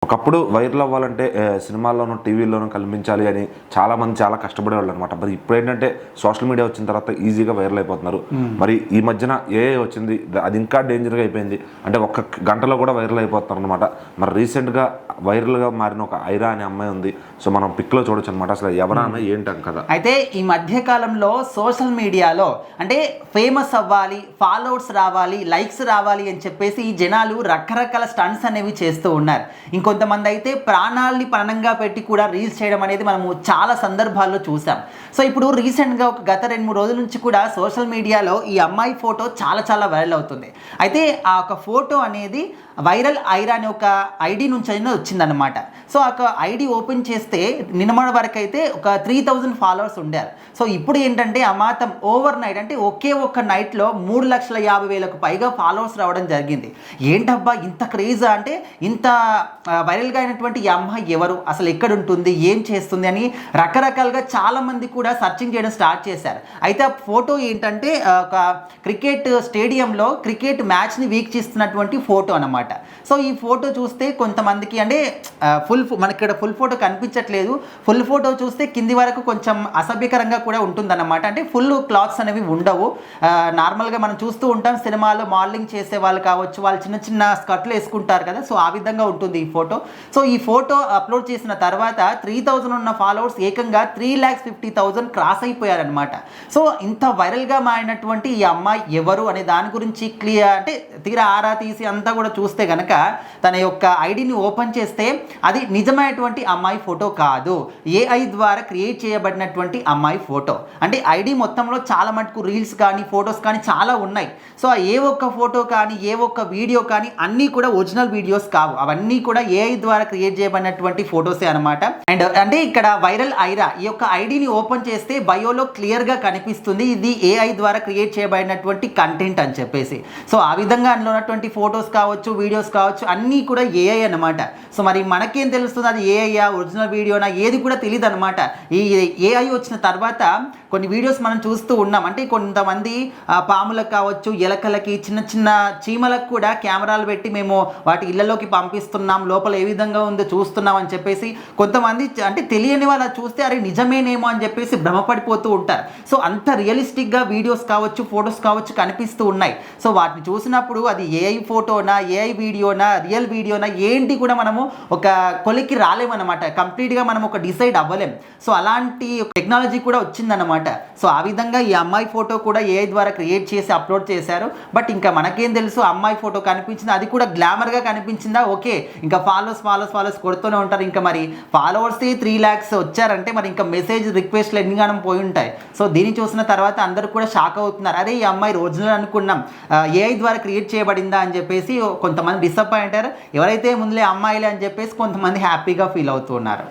ఒకప్పుడు వైరల్ అవ్వాలంటే సినిమాల్లోనూ టీవీల్లోనూ కనిపించాలి అని చాలామంది చాలా కష్టపడేవాళ్ళు అనమాట. మరి ఇప్పుడు ఏంటంటే సోషల్ మీడియా వచ్చిన తర్వాత ఈజీగా వైరల్ అయిపోతున్నారు. మరి ఈ మధ్యన ఏఐ వచ్చింది, అది ఇంకా డేంజర్గా అయిపోయింది. అంటే ఒక్క గంటలో కూడా వైరల్ అయిపోతున్నారు అనమాట. మరి రీసెంట్గా వైరల్గా మారిన ఒక ఐరా అనే అమ్మాయి ఉంది. సో మనం పిక్లో చూడొచ్చు అనమాట. అసలు ఎవరా అమ్మాయి ఏంటం కదా. అయితే ఈ మధ్యకాలంలో సోషల్ మీడియాలో అంటే ఫేమస్ అవ్వాలి, ఫాలోవర్స్ రావాలి, లైక్స్ రావాలి అని చెప్పేసి ఈ జనాలు రకరకాల స్టంట్స్ అనేవి చేస్తూ ఉన్నారు. ఇంకొంతమంది అయితే ప్రాణాలని పణంగా పెట్టి కూడా రీల్స్ చేయడం అనేది మనము చాలా సందర్భాల్లో చూసాం. సో ఇప్పుడు రీసెంట్గా ఒక గత 2-3 రోజుల నుంచి కూడా సోషల్ మీడియాలో ఈ అమ్మాయి ఫోటో చాలా వైరల్ అవుతుంది. అయితే ఆ ఒక ఫోటో అనేది వైరల్ ఐరా అనే ఒక ఐడి నుంచి అయినా వచ్చిందనమాట. సో ఆ ఐడి ఓపెన్ చేస్తే నిన్నటి వరకు అయితే ఒక 3000 ఫాలోవర్స్ ఉండారు. సో ఇప్పుడు ఏంటంటే అమాతం ఓవర్ నైట్ అంటే ఒకే ఒక్క నైట్లో 3,50,000కు పైగా ఫాలోవర్స్ రావడం జరిగింది. ఏంటబ్బా ఇంత క్రేజా అంటే ఇంత వైరల్గా అయినటువంటి ఈ అమ్మాయి ఎవరు, అసలు ఎక్కడ ఉంటుంది, ఏం చేస్తుంది అని రకరకాలుగా చాలామంది కూడా సర్చింగ్ చేయడం స్టార్ట్ చేశారు. అయితే ఆ ఫోటో ఏంటంటే ఒక క్రికెట్ స్టేడియంలో క్రికెట్ మ్యాచ్ని వీక్షిస్తున్నటువంటి ఫోటో అనమాట. సో ఈ ఫోటో చూస్తే కొంతమందికి అంటే మనకి ఇక్కడ ఫుల్ ఫోటో కనిపించట్లేదు. ఫుల్ ఫోటో చూస్తే కింది వరకు కొంచెం అసభ్యకరంగా కూడా ఉంటుందన్నమాట. అంటే ఫుల్ క్లాత్స్ అనేవి ఉండవు. నార్మల్గా మనం చూస్తూ ఉంటాం సినిమాలో మోడలింగ్ చేసే వాళ్ళు కావచ్చు, వాళ్ళు చిన్న స్కర్ట్లు వేసుకుంటారు కదా. సో ఆ విధంగా ఉంటుంది ఈ ఫోటో. సో ఈ ఫోటో అప్లోడ్ చేసిన తర్వాత 3000 ఉన్న ఫాలోవర్స్ ఏకంగా 3,50,000 క్రాస్ అయిపోయారనమాట. సో ఇంత వైరల్గా మారినటువంటి ఈ అమ్మాయి ఎవరు అనే దాని గురించి క్లియర్ అంటే తీరా ఆరా తీసి అంతా కూడా చూస్తే కనుక తన యొక్క ఐడిని ఓపెన్ చేస్తే అది నిజమైనటువంటి అమ్మాయి ఫోటో కాదు, ఏఐ ద్వారా క్రియేట్ చేయబడినటువంటి అమ్మాయి ఫోటో. అంటే ఐడి మొత్తంలో చాలా మటుకు రీల్స్ కానీ ఫొటోస్ కానీ చాలా ఉన్నాయి. సో ఏ ఒక్క ఫోటో కానీ ఏ ఒక్క వీడియో కానీ అన్నీ కూడా ఒరిజినల్ వీడియోస్ కావు, అవన్నీ కూడా ఏఐ ద్వారా క్రియేట్ చేయబడినటువంటి ఫొటోసే అనమాట. అండ్ అంటే ఇక్కడ వైరల్ ఐరా ఈ యొక్క ఐడిని ఓపెన్ చేస్తే బయోలో క్లియర్గా కనిపిస్తుంది ఇది ఏఐ ద్వారా క్రియేట్ చేయబడినటువంటి కంటెంట్ అని చెప్పేసి. సో ఆ విధంగా అందులో ఉన్నటువంటి ఫొటోస్ కావచ్చు, వీడియోస్ కావచ్చు అన్నీ కూడా ఏఐ అనమాట. సో మరి మనకేం తెలుస్తుంది అది ఏఐయా ఒరిజినల్ వీడియోనా ఏది కూడా తెలియదు అనమాట. ఈ ఏఐ వచ్చిన తర్వాత కొన్ని వీడియోస్ మనం చూస్తూ ఉన్నాం. అంటే కొంతమంది పాములకు కావచ్చు, ఎలకలకి, చిన్న చీమలకు కూడా కెమెరాలు పెట్టి మేము వాటి ఇళ్లలోకి పంపిస్తున్నాం, లోపల ఏ విధంగా ఉందో చూస్తున్నాం అని చెప్పేసి కొంతమంది అంటే తెలియని వాళ్ళు చూస్తే అరే నిజమేనేమో అని చెప్పేసి భ్రమపడిపోతూ ఉంటారు. సో అంత రియలిస్టిక్గా వీడియోస్ కావచ్చు, ఫొటోస్ కావచ్చు కనిపిస్తూ ఉన్నాయి. సో వాటిని చూసినప్పుడు అది ఏఐ ఫోటోనా, ఏఐ వీడియోనా, రియల్ వీడియోనా ఏంటి కూడా మనము ఒక కొలికి రాలేమన్నమాట. కంప్లీట్గా మనం ఒక డిసైడ్ అవ్వలేం. సో అలాంటి టెక్నాలజీ కూడా వచ్చిందన్నమాట. సో ఆ విధంగా ఈ అమ్మాయి ఫోటో కూడా ఏఐ ద్వారా క్రియేట్ చేసి అప్లోడ్ చేశారు. బట్ ఇంకా మనకేం తెలుసు అమ్మాయి ఫోటో కనిపించింది, అది కూడా గ్లామర్గా కనిపించిందా, ఓకే ఇంకా ఫాలోవర్స్ కొడుతూనే ఉంటారు. ఇంకా మరి ఫాలోవర్స్ 3 lakhs వచ్చారంటే మరి ఇంకా మెసేజ్ రిక్వెస్ట్లు ఎన్నిగానం పోయి ఉంటాయి. సో దీన్ని చూసిన తర్వాత అందరూ కూడా షాక్ అవుతున్నారు. అరే ఈ అమ్మాయి ఒరిజినల్ అనుకున్నాం, ఏఐ ద్వారా క్రియేట్ చేయబడిందా అని చెప్పేసి కొంతమంది డిసప్పాయింట్ అయ్యారు. ఎవరైతే ముందులే అమ్మాయిలే అని చెప్పేసి కొంతమంది హ్యాపీగా ఫీల్ అవుతున్నారు.